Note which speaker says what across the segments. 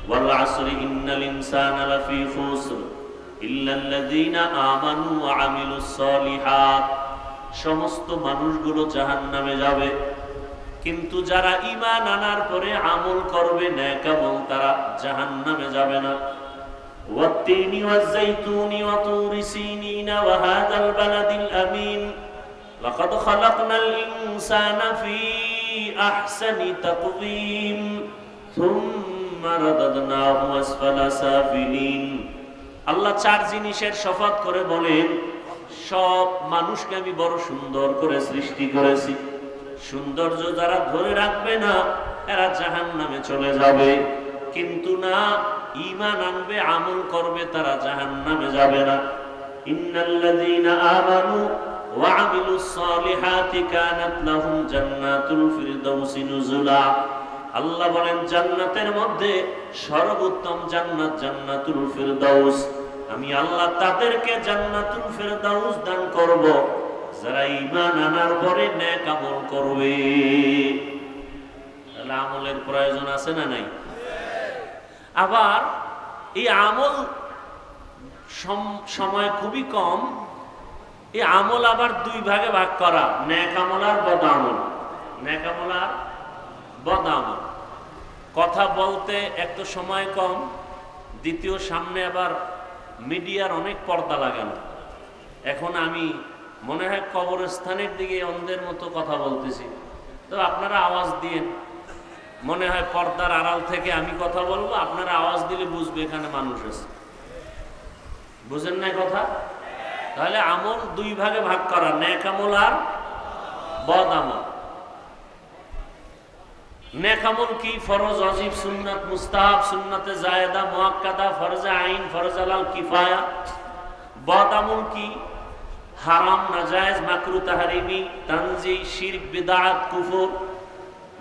Speaker 1: ওয়াল আসরি ইন্নাল ইনসানা লাফি খুসর ইল্লাল্লাযীনা আমানু ওয়া আমিলুস সলিহাত। সমস্ত মানুষগুলো জাহান্নামে যাবে, কিন্তু যারা ঈমান আনার পরে আমল করবে নেক আমল, তারা জাহান্নামে যাবে না। ওয়াত-তিনি ওয়াজ-যাইতুনি ওয়া তুরি সিনিনা ওয়া হাযাল বালাদিল আমিন লাকাদ খালাকনাল ইনসানা ফি আহসানি তাকওয়িম সুম্মা রাদাদনাহু আসফালা সাফিলিন। আল্লাহ চার জিনিসের শপথ করে বলেন, সব মানুষকে আমি বড় সুন্দর করে সৃষ্টি করেছি। সৌন্দর্য যারা ধরে রাখবে না এরা জাহান্নামে চলে যাবে, কিন্তু না, ঈমান আনবে আমল করবে তারা জাহান্নামে যাবে না। ইন্নাল্লাযীনা আমানু ওয়া আমিলুস সলিহাতি কানাত লাহুম জান্নাতুল ফিরদাউসি নুজুলা। আল্লাহ বলেন জান্নাতের মধ্যে সর্বোত্তম জান্নাত জান্নাতুল ফিরদাউস। আমি আল্লাহ তাদেরকে জান্নাতুল ফিরদাউস দান করব যারা ঈমান আনার পরে নেক আমল করবে। তাহলে আমলের প্রয়োজন আছে না নাই? আবার এই আমল সময় খুবই কম, এই আমল আবার দুই ভাগে ভাগ করা, নেক আমল আর বদ আমল। নেক আমল আর বদ আমল। কথা বলতে এক তো সময় কম, দ্বিতীয় সামনে আবার মিডিয়ার অনেক পর্দা লাগানো। এখন আমি মনে হয় কবরস্থানের দিকে অন্ধের মতো কথা বলতেছি, তো আপনারা আওয়াজ দিয়েন। মনে হয় পর্দার আড়াল থেকে আমি কথা বলবো, আপনারা আওয়াজ দিলে বুঝবে এখানে মানুষ আছে। বুঝেন না কথা? তাহলে আমল দুই ভাগে ভাগ করা, নেক আমল আর বদ আমল। নেক আমল কি? ফরজ, ওয়াজিব, সুন্নাত, মুস্তাহাব, সুন্নাতে জায়েদা, মুআক্কাদা, ফরজে আইন, ফরজ আলাল কিফায়া। বদ আমল কি? হারাম, নাজায়েজ, মাকরুহ, তাহরিমি, তানজি, শিরক, বিদআত, কুফর,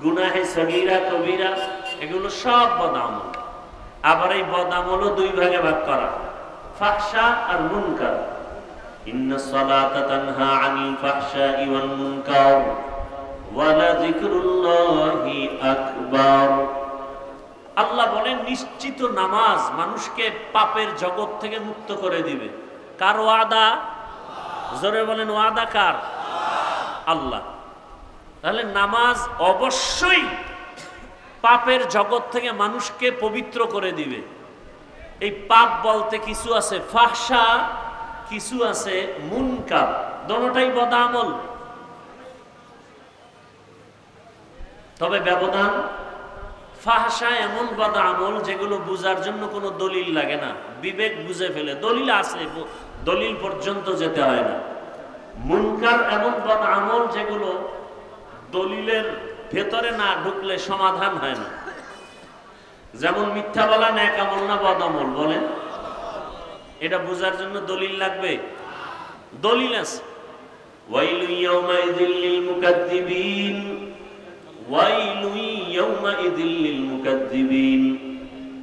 Speaker 1: গুনাহে সগীরা, কবিরা, এগুলো সব বদ আমল। আবার এই বদ আমলও দুই ভাগে ভাগ করা, ফাহশা আর মুনকার। ইন্নাস সালাতা তানহা আনিল ফাহশাই ওয়াল মুনকার ওয়ালা যিকরুল্লাহি আকবার। আল্লাহ বলেন নিশ্চিত নামাজ মানুষকে পাপের জগৎ থেকে মুক্ত করে দিবে। কার ওয়াদা? জোরে বলেন, ওয়াদা কার? আল্লাহ। তাহলে নামাজ অবশ্যই পাপের জগৎ থেকে মানুষকে পবিত্র করে দিবে। এই পাপ বলতে কিছু আছে ফাহশা, কিছু আছে মুনকার, দোনোটাই বদ আমল। তবে ব্যবধান, ফাহশা এমন বদ আমল যেগুলো বুঝার জন্য কোনো দলিল লাগে না, বিবেক বুঝে ফেলে, দলিল আছে, দলিল পর্যন্ত যেতে হয় না। মুনকার এমন বদ আমল যেগুলো দলিলের ভেতরে না ঢুকলে সমাধান হয় না। যেমন মিথ্যা বলা নেক আমল না বদ আমল? বলেন, এটা বুঝার জন্য দলিল লাগবে? দলিল আছে। ওয়াইলু ইয়াউমাইযিল লিল মুকাদ্দিবিন, ওয়াইলু ইয়াউমাইযিল লিল মুকাদ্দিবিন।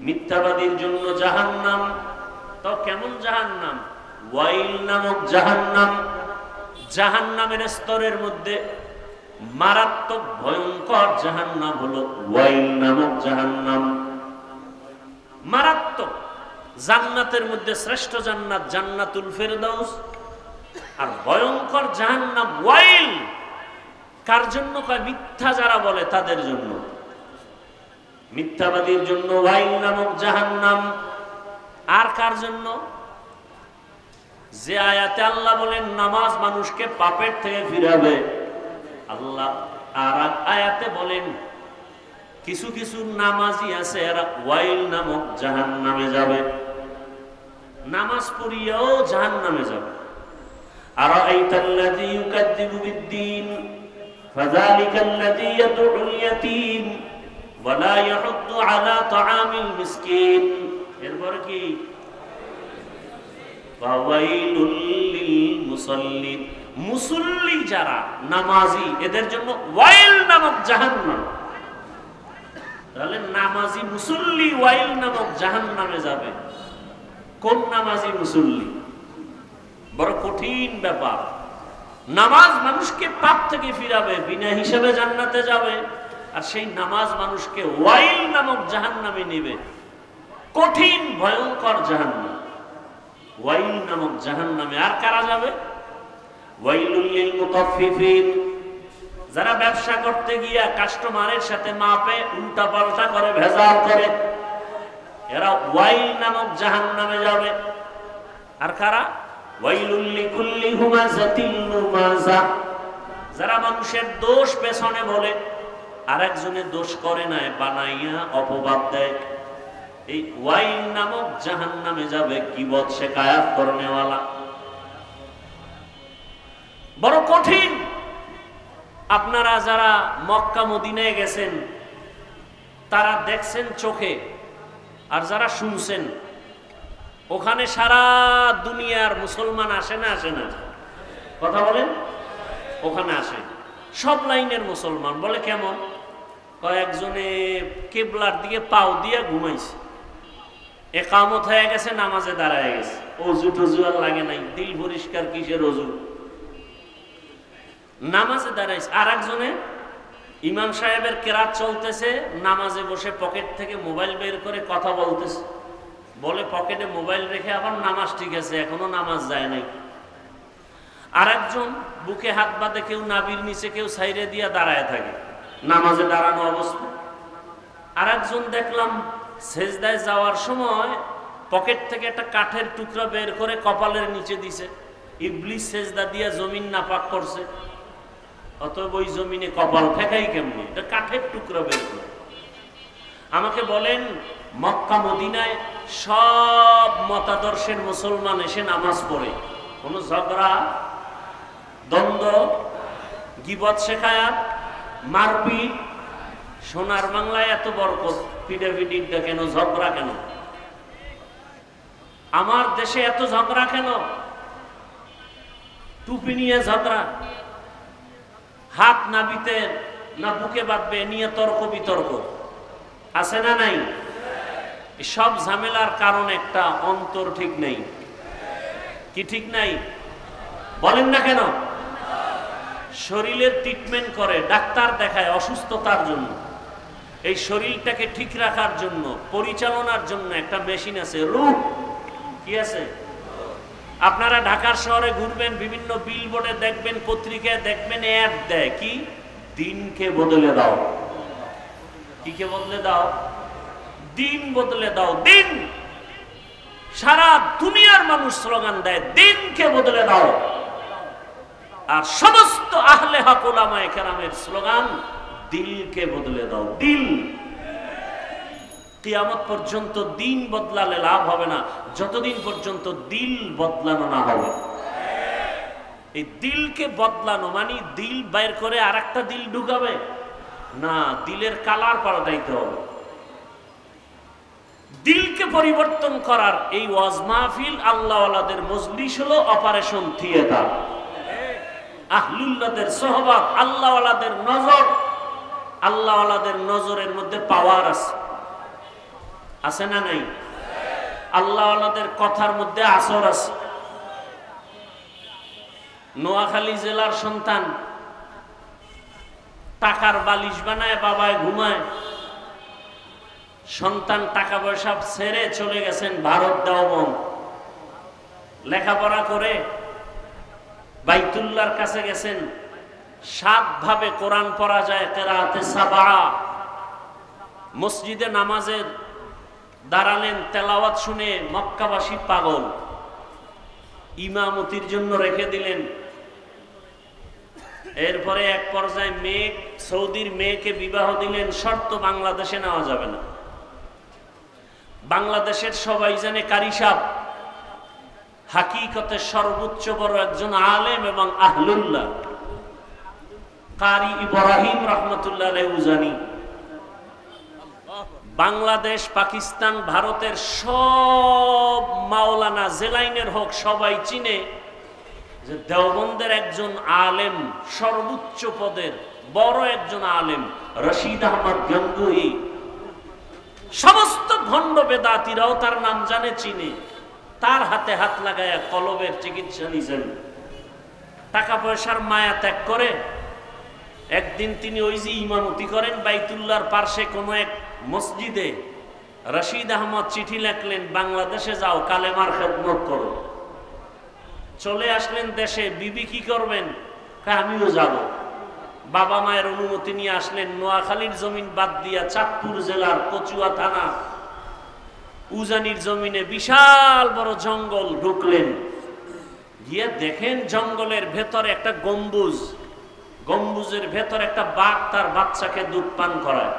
Speaker 1: মিথ্যাবাদীর জন্য জাহান্নাম। তো কেমন জাহান্নাম? ওয়াইল নামক জাহান্নাম। জাহান্নামের স্তরের মধ্যে মারাত্মক ভয়ঙ্কর জাহান্নাম হলো ওয়াইল নামক জাহান্নাম। মারাত্মক। জান্নাতের মধ্যে শ্রেষ্ঠ জান্নাত জান্নাতুল ফিরদাউস, আর ভয়ঙ্কর জাহান্নাম ওয়াইল। কার জন্য? কয় মিথ্যা যারা বলে তাদের জন্য। মিথ্যাবাদীর জন্য ওয়াইল নামক জাহান্নাম। আর কার জন্য? যে আয়াতে আল্লাহ বলেন নামাজ মানুষকে পাপের থেকে ফিরাবে, আল্লাহ আর আয়াতে বলেন কিছু কিছু নামাজি আছে এরা ওয়াইল নামক জাহান্নামে যাবে। নামাজ পড়িয়াও জাহান্নামে যাবে। আরাআইতাল্লাযী ইউকাযযিবু বিদ্দীন ফাযালিকাল্লাযী ইয়াদউল ইয়াতীম ওয়া লা ইয়াহুদ্দু আলা তাআমিল মিসকিন। এরপরে কি? ওয়াইলুল লিল মুসাল্লিন। মুসল্লি যারা নামাজি এদের জন্য ওয়াইল নামক জাহান্নাম। তাহলে নামাজি মুসল্লি ওয়াইল নামক জাহান্নামে যাবে। কোন নামাজি মুসল্লি? বড় কঠিন ব্যাপার। নামাজ মানুষকে পাপ থেকে ফিরাবে, বিনা হিসাবে জান্নাতে যাবে, আর সেই নামাজ মানুষকে ওয়াইল নামক জাহান্নামে নেবে। কঠিন ভয়ঙ্কর জাহান্নাম, ওয়াইল নামক জাহান্নামে। আর কারা যাবে? ওয়াইলুল লিল মুতাফফিফিন, যারা ব্যবসা করতে গিয়া কাস্টমারের সাথে মাপে উল্টা পাল্টা করে, ভেজাল করে, এরা ওয়াইল নামক জাহান্নামে যাবে। আর কারা? ওয়াইলুল লিকুল্লি হুমাযাতিল লুমাযা, যারা মানুষের দোষ পেছনে বলে আর একজনের দোষ করে নাই, বানাইয়া অপবাদ দেয়, এই ওয়াইল নামক জাহান্নামে যাবে। গীবত শিকায়াত করনেওয়ালা, বড় কঠিন। আপনারা যারা মক্কা মদিনায় গেছেন তারা দেখছেন চোখে, আর যারা শুনছেন, ওখানে সারা দুনিয়ার মুসলমান আসে না আসে না? কথা বলেন। ওখানে আসে সব লাইনের মুসলমান। বলে কেমন? কয়েকজনে কিবলার দিকে পাও দিয়ে ঘুমাইছে, একামত হয়ে গেছে, নামাজে দাঁড়ায় গেছে, অজু টজু আর লাগে নাই, দিল পরিষ্কার, কিসের অজু, নামাজে দাঁড়াইছে। আর একজনে ইমাম সাহেবের কেরাত চলতেছে, নামাজে বসে পকেট থেকে মোবাইল বের করে কথা বলতেছে। বলে পকেটে মোবাইল রেখে আবার নামাজ ঠিক আছে, এখনো নামাজ যায় নাই। আর একজন বুকে হাত বাঁধে, কেউ নাবির নিচে, কেউ সাইরে দিয়া দাঁড়ায় থাকে, নামাজে দাঁড়ানো অবস্থা। আর একজন দেখলাম সেজদায় যাওয়ার সময় পকেট থেকে একটা কাঠের টুকরা বের করে কপালের নিচে দিছে। ইবলিস সেজদা দিয়া জমিন নাপাক করছে, অতএব ওই জমিনে কপাল ঠেকাই কেমনি? এটা কাঠের টুকরা বের করে। আমাকে বলেন, মক্কা মদিনায় সব মতাদর্শের মুসলমান এসে নামাজ পড়ে, কোনো ঝগড়া দ্বন্দ্ব, গীবত শিকায়াত, মারপিট। সোনার বাংলায় এত বরকত, পিটাপিটিটা কেন, ঝগড়া কেন? আমার দেশে এত ঝগড়া কেন? টুপি নিয়ে ঝগড়া, হাত নাবিতে না বুকে বাঁধবে নিয়ে তর্ক বিতর্ক, আছে না নাই? সব ঝামেলার কারণ একটা, অন্তর ঠিক নেই। কি ঠিক নাই? বলেন না কেন? শরীরের ট্রিটমেন্ট করে, ডাক্তার দেখায় অসুস্থতার জন্য। এই শরীরটাকে ঠিক রাখার জন্য, পরিচালনার জন্য একটা মেশিন আছে, রূহ। কি আছে? আপনারা ঢাকার শহরে ঘুরবেন, বিভিন্ন বিলবোর্ডে দেখবেন, পত্রিকায় দেখবেন, অ্যাড দেয় কি? দিনকে বদলে দাও। কি কে বদলে দাও? দিন বদলে দাও। দিন, সারা দুনিয়ার মানুষ স্লোগান দেয়, দিনকে বদলে দাও। আর সমস্ত আহলে হক উলামায়ে কেরামের স্লোগান, দিলকে বদলে দাও। দিল, কিয়ামত পর্যন্ত দিন বদলালে লাভ হবে না, যতদিন পর্যন্ত দিল বদলানো না হবে। এই দিলকে বদলানো মানে দিল বাইর করে আর একটা দিল ঢুকাবে না, দিলের কালার পাল্টাইতে হবে। দিলকে পরিবর্তন করার এই ওয়াজ মাহফিল, আল্লাহওয়ালাদের মজলিস হলো অপারেশন থিয়েটার। আহলুল্লাহদের সোহবত, আল্লাহওয়ালাদের নজর, আল্লাহওয়ালাদের নজরের মধ্যে পাওয়ার আছে, আছে না নাই? আল্লাহওয়ালাদের কথার মধ্যে আসর আছে। নোয়াখালী জেলার সন্তান টাকার বালিশ বানায় বাবায় ঘুমায়, সন্তান টাকা পয়সা ছেড়ে চলে গেছেন ভারত দেওবন্দ, লেখাপড়া করে বাইতুল্লাহর কাছে গেছেন। 7 ভাবে কোরআন পড়া যায়, কেরাতে সাবা। মসজিদে নামাজে দাঁড়ালেন, তেলাওয়াত শুনে মক্কাবাসী পাগল, ইমামতির জন্য রেখে দিলেন। এরপরে এক পর্যায়ে মেয়ে, সৌদির মেয়েকে বিবাহ দিলেন, শর্ত বাংলাদেশে নেওয়া যাবে না। বাংলাদেশের সবাই জানে কারি সাহেব হাকিকতে সর্বোচ্চ বড় একজন আলেম এবং আহলুল্লাহ, কারি ইব্রাহিম রহমতুল্লাহ আলাইহি উজানি। বাংলাদেশ, পাকিস্তান, ভারতের সব মাওলানা জেলাইনের হোক, সবাই চিনে যে দেওবন্দের একজন আলেম, সর্বোচ্চ পদের বড় একজন আলেম, রশিদ আহমদ গঙ্গুহি। সমস্ত ভণ্ড বেদাতিরাও তার নাম জানে, চিনে। তার হাতে হাত লাগায়া কলবের চিকিৎসা নিয়েছেন। টাকা পয়সার মায়া ত্যাগ করে একদিন তিনি ওই যে ইমামতি করেন বাইতুল্লাহর পার্শ্বে কোনো এক মসজিদে, রশিদ আহমদ চিঠি লিখলেন, বাংলাদেশে যাও, কালেমার খেদমত করো। চলে আসলেন দেশে। বিবি কি করবেন? আমিও যাব। বাবা মায়ের অনুমতি নিয়ে আসলেন। নোয়াখালীর জমিন বাদ দিয়া চাঁদপুর জেলার কচুয়া থানা উজানির জমিনে বিশাল বড় জঙ্গল ঢুকলেন। গিয়ে দেখেন জঙ্গলের ভেতরে একটা গম্বুজ, গম্বুজের ভেতরে একটা বাঘ তার বাচ্চাকে দুধ পান করায়।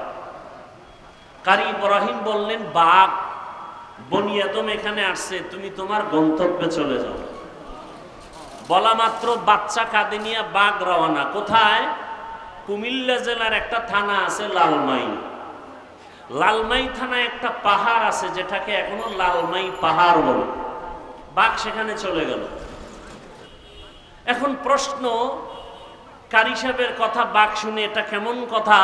Speaker 1: কারি ইব্রাহিম বললেন, বাঘ, বনি আদম এখানে আসছে, তুমি তোমার গন্তব্যে চলে যাও। বলা মাত্র বাচ্চা কাঁধে নিয়ে বাঘ রওনা। কোথায়? কুমিল্লা জেলার একটা থানা আছে লালমাই। লালমাই থানায় একটা পাহাড় আছে যেটাকে এখনো লালমাই পাহাড় বলে। বাঘ সেখানে চলে গেল। এখন প্রশ্ন, কারি সাহেবের কথা বাঘ শুনে এটা কেমন কথা?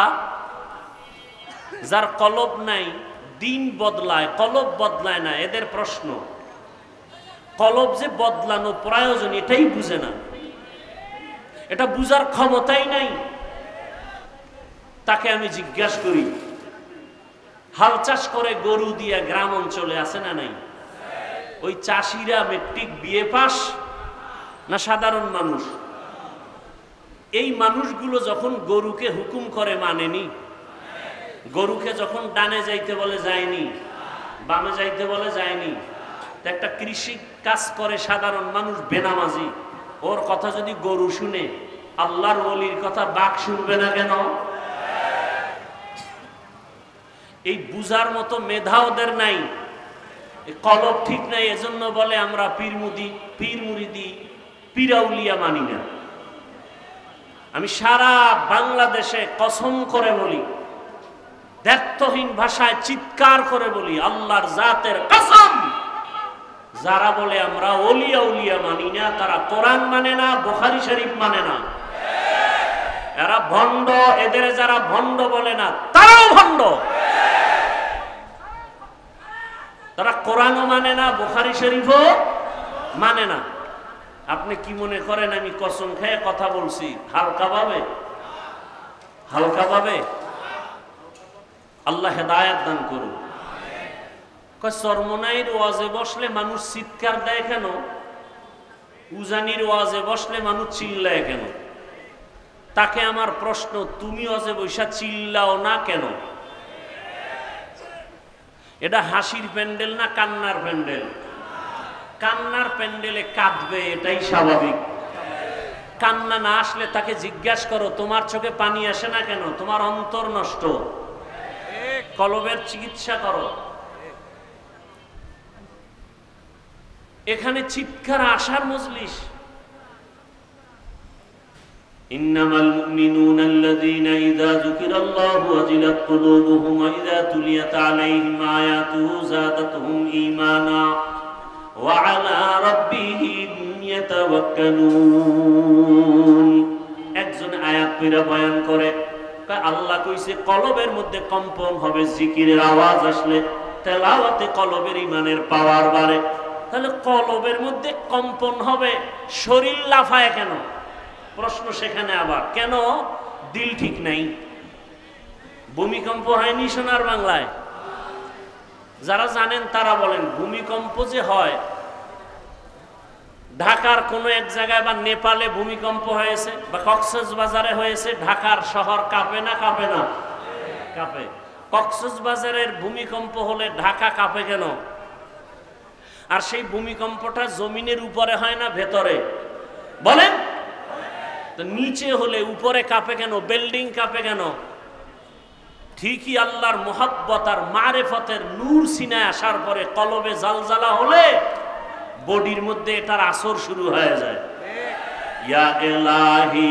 Speaker 1: যার কলব নাই, দিন বদলায়, কলব বদলায় না। এদের প্রশ্ন, কলব যে বদলানো প্রয়োজন এটাই বুঝে না, এটা বুঝার ক্ষমতাই নাই। তাকে আমি জিজ্ঞাসা করি, হাল চাষ করে গরু দিয়া গ্রাম অঞ্চলে আছে না নাই? ওই চাষিরা মেট্রিক বিএ পাস না সাধারণ মানুষ? এই মানুষগুলো যখন গরুকে হুকুম করে মানেনি, গরুকে যখন ডানে যাইতে বলে যায়নি, বামে যাইতে বলে যায়নি। একটা কৃষি কাজ করে সাধারণ মানুষ বেনামাজি, ওর কথা যদি গরু শুনে, আল্লাহর ওলির কথা বাঘ শুনবে না কেন? এই বুঝার মতো মেধা ওদের নাই, কলব ঠিক নাই। এজন্য বলে আমরা পীর মুরিদি পীরাউলিয়া মানি না। আমি সারা বাংলাদেশে কসম করে বলি, দ্ব্যর্থহীন ভাষায় চিৎকার করে বলি, আল্লাহর জাতের কসম, যারা বলে আমরা ওলিয়া উলিয়া মানি না, তারা কোরআন মানে না, বুখারী শরীফ মানে না। এরা ভণ্ড। এদের যারা ভণ্ড বলে না তারাও ভণ্ড। তারা কোরআনও মানে না, বুখারী শরীফও মানে না। আপনি কি মনে করেন আমি কসম খেয়ে কথা বলছি হালকা ভাবে? হালকা ভাবে? আল্লাহ হেদায়েত দান করুন। চরমনাইর ওয়াজে বসলে মানুষ চিৎকার দেয় কেন? উজানির ওয়াজে বসলে মানুষ চিল্লায় কেন? তাকে আমার প্রশ্ন, তুমি ওয়াজে বৈশা চিল্লাও না কেন? এটা হাসির প্যান্ডেল না কান্নার প্যান্ডেল? কান্নার প্যান্ডেলে কাঁদবে, এটাই স্বাভাবিক। কান্না না আসলে তাকে জিজ্ঞাসা করো, তোমার চোখে পানি আসে না কেন? তোমার অন্তর নষ্ট, কলবের চিকিৎসা করো। এখানে চিৎকার আসার মজলিস। ইন্নামাল মুমিনুনা আল্লাযীনা ইযা যুকিরাল্লাহু ওয়াজিলাত কুলুবুহুম ওয়া ইযা তুলিয়াত আলাইহিম আয়াতুহু যাদাতুহুম ঈমানা ওয়া আলা রাব্বিহিম ইয়াতাওয়াক্কালুন। একজন আয়াত পড়া বয়ান করে, আল্লাহ কইছে কলবের মধ্যে কম্পন হবে জিকিরের আওয়াজ আসলে, তেলাওয়াতে কলবের ঈমানের পাওয়ার বাড়ে। তাহলে কলবের মধ্যে কম্পন হবে, শরীর লাফায় কেন? প্রশ্ন সেখানে আবার, কেন? দিল ঠিক নাই। ভূমিকম্প হয়নি সোনার বাংলায়? যারা জানেন তারা বলেন, ভূমিকম্প যে হয় ঢাকার কোনো এক জায়গায় বা নেপালে ভূমিকম্প হয়েছে বা কক্সবাজারে হয়েছে, ঢাকার শহর কাঁপে না কাঁপে না? কাঁপে। কক্সবাজারের ভূমিকম্প হলে ঢাকা কাঁপে কেন? আর সেই ভূমিকম্পটা জমিনের উপরে হয় না ভেতরে? বলেন তো, নিচে হলে উপরে কাঁপে কেন? বিল্ডিং কাঁপে কেন? ঠিকই আল্লাহর মুহাব্বত আর মারেফতের নূর সিনায় আসার পরে কলবে জালজালা হলে বডির মধ্যে এটার আসর শুরু হয়ে যায়। ইয়া ইলাহি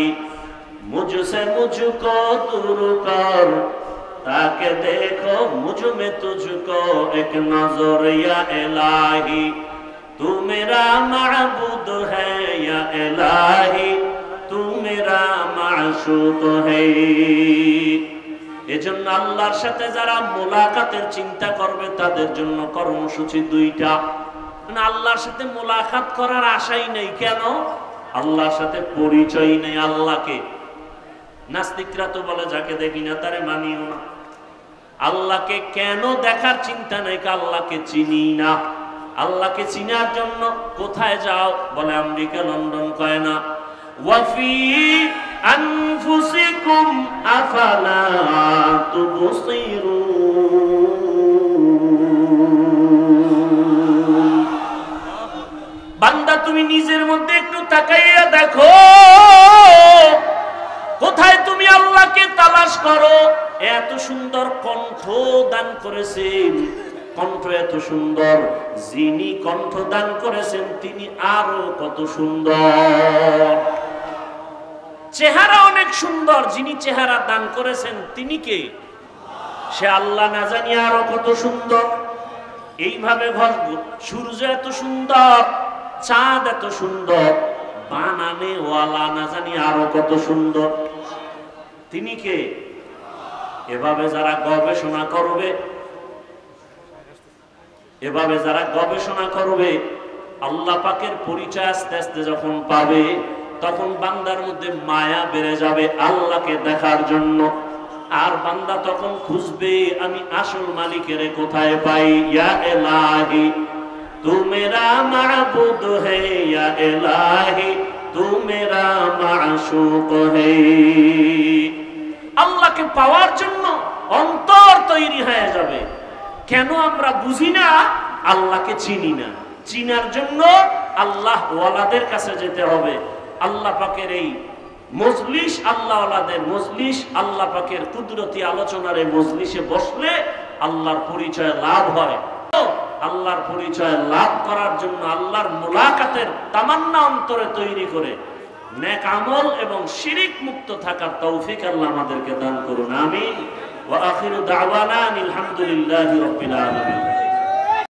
Speaker 1: মুঝসে মুঝকো দূর কর, তাকে দেখো মুঝ মে তুঝকো এক নজর। ইয়া ইলাহি তু মেরা মাবুদ হ্যায়, ইয়া ইলাহি তু মেরা মাশুক হ্যায়। এজন্য আল্লাহর সাথে যারা মোলাকাতের চিন্তা করবে তাদের জন্য কর্মসূচি দুইটা। আল্লাহর সাথে মোলাকাত করার আশাই নেই। কেন? আল্লাহর সাথে পরিচয় নেই। আল্লাহকে নাস্তিকরা তো বলে যাকে দেখি না তারে মানিও না। আল্লাহকে কেন দেখার চিন্তা নাই, আল্লাহকে চিনি না। আল্লাহকে চিনার জন্য কোথায় যাও? বলে আমেরিকা, লন্ডন কয় না। ওয়াফি আনফুসিকুম আফালা তুবসিরুন। বান্দা তুমি নিজের মধ্যে একটু তাকাইয়া দেখো, কোথায় তুমি আল্লাহকে তালাশ করো। এত সুন্দর কণ্ঠ দান করেছেন, কণ্ঠ এত সুন্দর, যিনি কণ্ঠ দান করেছেন তিনি আরো কত সুন্দর। চেহারা অনেক সুন্দর, যিনি চেহারা দান করেছেন তিনি কে? সে আল্লাহ, না জানি আরো কত সুন্দর। এইভাবে সূর্য এত সুন্দর, চাঁদ এত সুন্দর, বানানে ওয়ালা না জানি আরো কত সুন্দর। তিনি কে? এভাবে যারা গবেষণা করবে, এভাবে যারা গবেষণা করবে, আল্লাহ পাকের পরিচয় আস্তে আস্তে যখন পাবে, তখন বান্দার মধ্যে মায়া বেড়ে যাবে আল্লাহকে দেখার জন্য। আর বান্দা তখন খুঁজবে আমি আসল মালিকের কোথায় পাই। ইয়া ইলাহি তু মেরা মাবুদ হে, ইয়া ইলাহি তু মেরা মাশুক হে। আল্লাহকে পাওয়ার জন্য অন্তর তৈরি হয়ে যাবে। কেন আমরা বুঝি না? আল্লাহকে চিনি না। চিনার জন্য আল্লাহ ওয়ালাদের কাছে যেতে হবে। আল্লাহ পাকের এই মজলিস, আল্লাহ ওয়ালাদের মজলিস, আল্লাহ পাকের কুদরতি আলোচনার এই মজলিসে বসলে আল্লাহর পরিচয় লাভ হয়। আল্লাহর পরিচয় লাভ করার জন্য আল্লাহর মুলাকাতের তামান্না অন্তরে তৈরি করে নেক আমল এবং শিরিক মুক্ত থাকার তৌফিক আল্লাহ আমাদেরকে দান করুন। আমিন। ওয়া আখিরু দাওয়ানা আলহামদুলিল্লাহি রাব্বিল আলামিন।